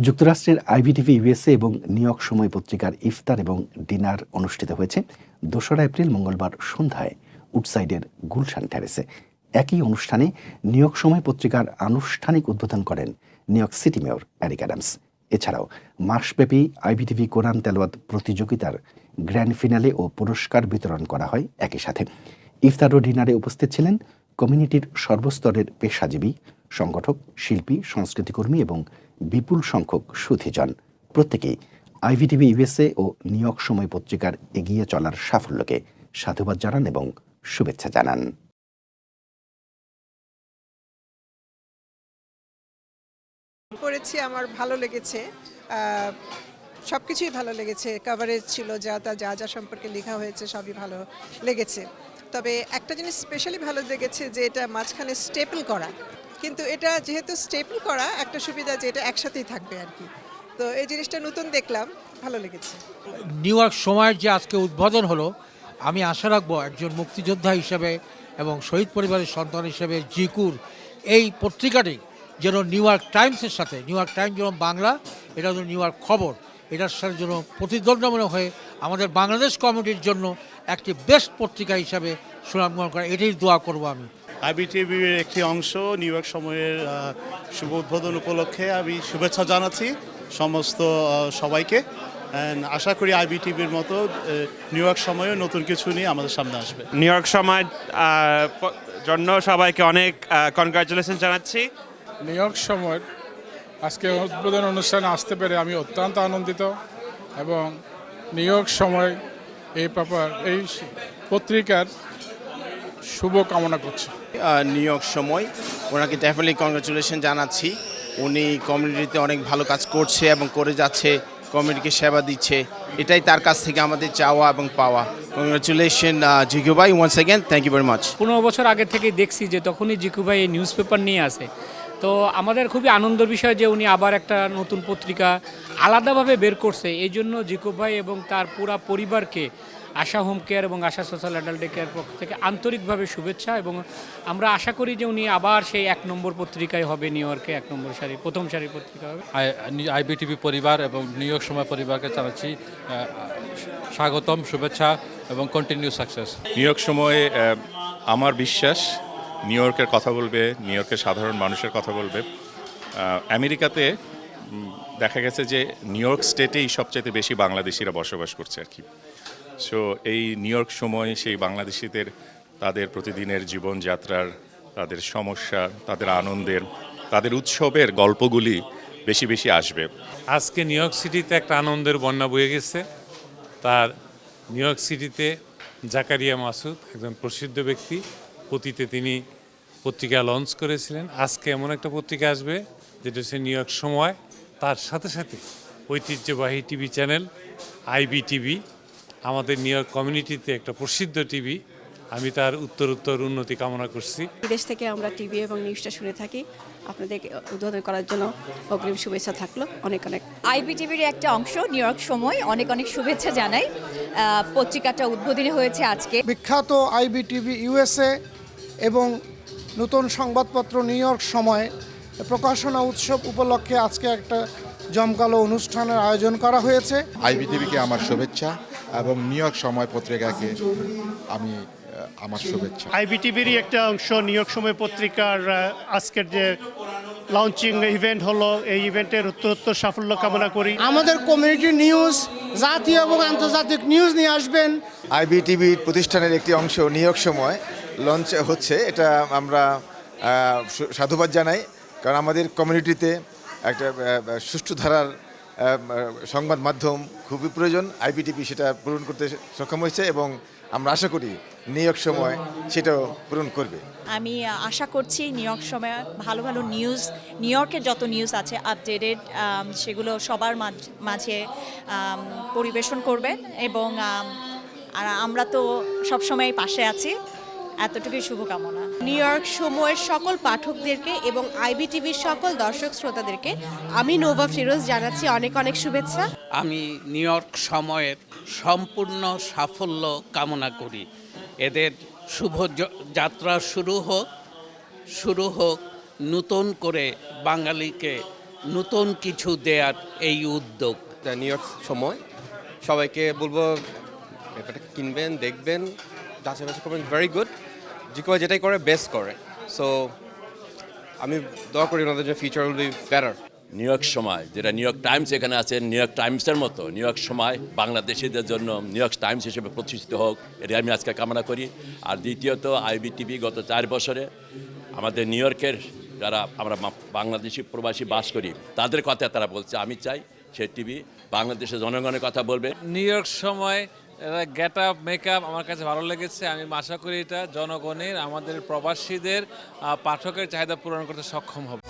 যুক্তরাষ্ট্রের IBTV USA এবং new York সময় পত্রিকার ইফতার এবং ডিনার অনুষ্ঠিত হয়েছে ২রা এপ্রিল মঙ্গলবার সন্ধ্যায় উডসাইডের গুলশান টেরেসে। একই অনুষ্ঠানে নিউ ইয়র্ক সময় পত্রিকার আনুষ্ঠানিক উদ্বোধন করেন new York city mayor Eric Adams. এছাড়াও মাসব্যাপী আইবিটিভি কোরআন তেলাওয়াত প্রতিযোগিতার গ্র্যান্ড ফিনালে ও পুরস্কার বিতরণ করা হয় একই সাথে। ইফতার ও ডিনারে উপস্থিত ছিলেন কমিউনিটির সর্বস্তরের পেশাজীবী, সংগঠক, শিল্পী, সংস্কৃতিকর্মী এবং বিপুল সংখ্যক সুধীজন। প্রত্যেকেই আইবিটিভি ইউএসএ ও নিউ ইয়র্ক সময় পত্রিকার এগিয়ে চলার সাফল্যকে সাধুবাদ জানান এবং শুভেচ্ছা জানান। করেছি, আমার ভালো লেগেছে, সবকিছুই ভালো লেগেছে। কভারেজ ছিল, যা যা সম্পর্কে লেখা হয়েছে সবই ভালো লেগেছে। তবে একটা জিনিস স্পেশালি ভালো লেগেছে যে এটা মাঝখানে স্টেপল করা, কিন্তু এটা যেহেতু স্টেপল করা একটা সুবিধা যে এটা একসাথেই থাকবে আর কি। তো এই জিনিসটা নতুন দেখলাম, ভালো লেগেছে। নিউ ইয়র্ক সময়ের যে আজকে উদ্বোধন হলো, আমি আশা রাখবো একজন মুক্তিযোদ্ধা হিসেবে এবং শহীদ পরিবারের সন্তান হিসেবে জিকুর এই পত্রিকাটি যেন নিউ ইয়র্ক টাইমসের সাথে, নিউ ইয়র্ক টাইমস যেমন বাংলা, এটা যেন নিউ ইয়র্ক খবর, এটার সাথে যেন প্রতিদ্বন্দ্বমূলক হয়ে আমাদের বাংলাদেশ কমিউনিটির জন্য একটি বেস্ট পত্রিকা হিসাবে সুনাম গ্রহণ করে, এটাই দোয়া করব আমি। আইবিটিভির একটি অংশ নিউ ইয়র্ক সময়ের শুভ উদ্বোধন উপলক্ষে আমি শুভেচ্ছা জানাচ্ছি সমস্ত সবাইকে। আশা করি আইবিটিভির মতো নিউ ইয়র্ক সময়ও নতুন কিছু নিয়ে আমাদের সামনে আসবে। নিউ ইয়র্ক সময় জন্য সবাইকে অনেক কনগ্রাচুলেশন জানাচ্ছি। নিউ ইয়র্ক সময়ের আজকে উদ্বোধন অনুষ্ঠানে আসতে পেরে আমি অত্যন্ত আনন্দিত এবং নিউ ইয়র্ক সময় এই পত্রিকার শুভ কামনা করছি। নিউ ইয়র্ক সময় ওনাকে ডেফিনেটলি কংগ্রাচুলেশন জানাচ্ছি। উনি কমিউনিটিতে অনেক ভালো কাজ করছে এবং করে যাচ্ছে, কমিউনিটিকে সেবা দিচ্ছে, এটাই তার কাছ থেকে আমাদের চাওয়া এবং পাওয়া। কংগ্রাচুলেশন জিকু ভাই, once again thank you very much. 15 বছর আগে থেকেই দেখছি যে তখনই জিকু ভাই এই নিউজ পেপার নিয়ে আসে, তো আমাদের খুবই আনন্দের বিষয় যে উনি আবার একটা নতুন পত্রিকা আলাদাভাবে বের করছে। এই জন্য জিকু ভাই এবং তার পুরা পরিবারকে আশা হোম কেয়ার এবং আশা সোশ্যাল অ্যাডাল্ট ডে কেয়ার পক্ষ থেকে আন্তরিকভাবে শুভেচ্ছা, এবং আমরা আশা করি যে উনি আবার সেই 1 নম্বর পত্রিকায় হবে, নিউ ইয়র্কে 1 নম্বর প্রথম সারির পত্রিকা হবে। আইবিটিভি পরিবার এবং নিউ ইয়র্ক সময় পরিবারকে জানাচ্ছি স্বাগতম, শুভেচ্ছা এবং কন্টিনিউ সাকসেস। নিউ ইয়র্ক সময়ে আমার বিশ্বাস নিউ ইয়র্কের কথা বলবে, নিউ ইয়র্কের সাধারণ মানুষের কথা বলবে। আমেরিকাতে দেখা গেছে যে নিউ ইয়র্ক স্টেটেই সবচাইতে বেশি বাংলাদেশিরা বসবাস করছে আর কি। সো এই নিউ ইয়র্ক সময় সেই বাংলাদেশিদের তাদের প্রতিদিনের জীবনযাত্রার, তাদের সমস্যা, তাদের আনন্দের, তাদের উৎসবের গল্পগুলি বেশি বেশি আসবে। আজকে নিউ ইয়র্ক সিটিতে একটা আনন্দের বন্যা বয়ে গেছে। তার নিউ ইয়র্ক সিটিতে জাকারিয়া মাসুদ একজন প্রসিদ্ধ ব্যক্তি, অতীতে তিনি পত্রিকা লঞ্চ করেছিলেন। আজকে এমন একটা পত্রিকা আসবে যেটা হচ্ছে নিউ ইয়র্ক সময়, তার সাথে সাথে ঐতিহ্যবাহী টিভি চ্যানেল আইবিটিভি, আমাদের নিউ ইয়র্ক কমিউনিটিতে একটা প্রসিদ্ধ টিভি। আমি তার উত্তর উন্নতি কামনা করছি। বিদেশ থেকে আমরা টিভি এবং নিউজটা শুনে থাকি, আপনাদের উদ্বোধন করার জন্য অগ্রিম শুভেচ্ছা থাকলো অনেক অনেক। আইবিটিভির একটা অংশ নিউ ইয়র্ক সময়, অনেক অনেক শুভেচ্ছা জানাই। পত্রিকাটা উদ্বোধনী হয়েছে আজকে। বিখ্যাত আইবিটিভি ইউএসএ এবং নতুন সংবাদপত্র নিউ ইয়র্ক সময় প্রকাশনা উৎসব উপলক্ষে আজকে একটা জমকালো অনুষ্ঠানের আয়োজন করা হয়েছে। আইবিটিভিকে আমার শুভেচ্ছা এবং নিউ ইয়র্ক সময় পত্রিকাকে আমি আমার শুভেচ্ছা। আইবিটিভিরই একটা অংশ নিউ ইয়র্ক সময় পত্রিকার আজকের যে লঞ্চিং ইভেন্ট হলো, এই ইভেন্টের উত্তরোত্তর সাফল্য কামনা করি। আমাদের কমিউনিটি নিউজ, জাতীয় এবং আন্তর্জাতিক নিউজ নিয়ে আসবেন। আইবিটিভির প্রতিষ্ঠানের একটি অংশ নিউ ইয়র্ক সময় লঞ্চ হচ্ছে, এটা আমরা সাধুবাদ জানাই, কারণ আমাদের কমিউনিটিতে একটা সুষ্ঠু ধারার সংবাদ মাধ্যম খুবই প্রয়োজন। আইবিটিভি সেটা পূরণ করতে সক্ষম হয়েছে এবং আমরা আশা করি নিউ ইয়র্ক সময় সেটাও পূরণ করবে। আমি আশা করছি নিউ ইয়র্ক সময় ভালো ভালো নিউজ, নিউ ইয়র্কের যত নিউজ আছে আপডেটেড, সেগুলো সবার মাঝে পরিবেশন করবেন, এবং আমরা তো সবসময় পাশে আছি, এতটুকুই শুভকামনা। নিউ ইয়র্ক সময়ের সকল পাঠকদেরকে এবং আইবিটিভির সকল দর্শক শ্রোতাদেরকে আমি নোভা ফিরোজ জানাচ্ছি অনেক অনেক শুভেচ্ছা। আমি নিউ ইয়র্ক সময়ের সম্পূর্ণ সাফল্য কামনা করি। এদের শুভ যাত্রা শুরু হোক, নতুন করে বাঙালিকে নতুন কিছু দেয়ার এই উদ্যোগ। নিউ ইয়র্ক সময় সবাইকে বলবো ব্যাপারটা কিনবেন, দেখবেন, যাচাই বাছাই করবেন। ভেরি গুড, জিকোভাই যেটাই করে বেস্ট করে। সো আমি দোয়া করি ওনাদের জন্য future will be better. New York সময়, যেটা নিউ ইয়র্ক টাইমস এখানে আছে, নিউ ইয়র্ক টাইমসের মতো নিউ ইয়র্ক সময় বাংলাদেশিদের জন্য নিউ ইয়র্ক টাইমস হিসেবে প্রতিষ্ঠিত হোক, এটা আমি আজকে কামনা করি। আর দ্বিতীয়ত IBTV গত 4 বছরে আমাদের নিউ ইয়র্কের যারা আমরা বাংলাদেশি প্রবাসী বাস করি তাদের কথা তারা বলছে, আমি চাই সে টিভি বাংলাদেশের জনগণের কথা বলবে। নিউ ইয়র্ক সময় গেট আপ মেকআপ আমার কাছে ভালো লেগেছে। আমি আশা করি এটা জনগণের, আমাদের প্রবাসীদের, পাঠকের চাহিদা পূরণ করতে সক্ষম হবে।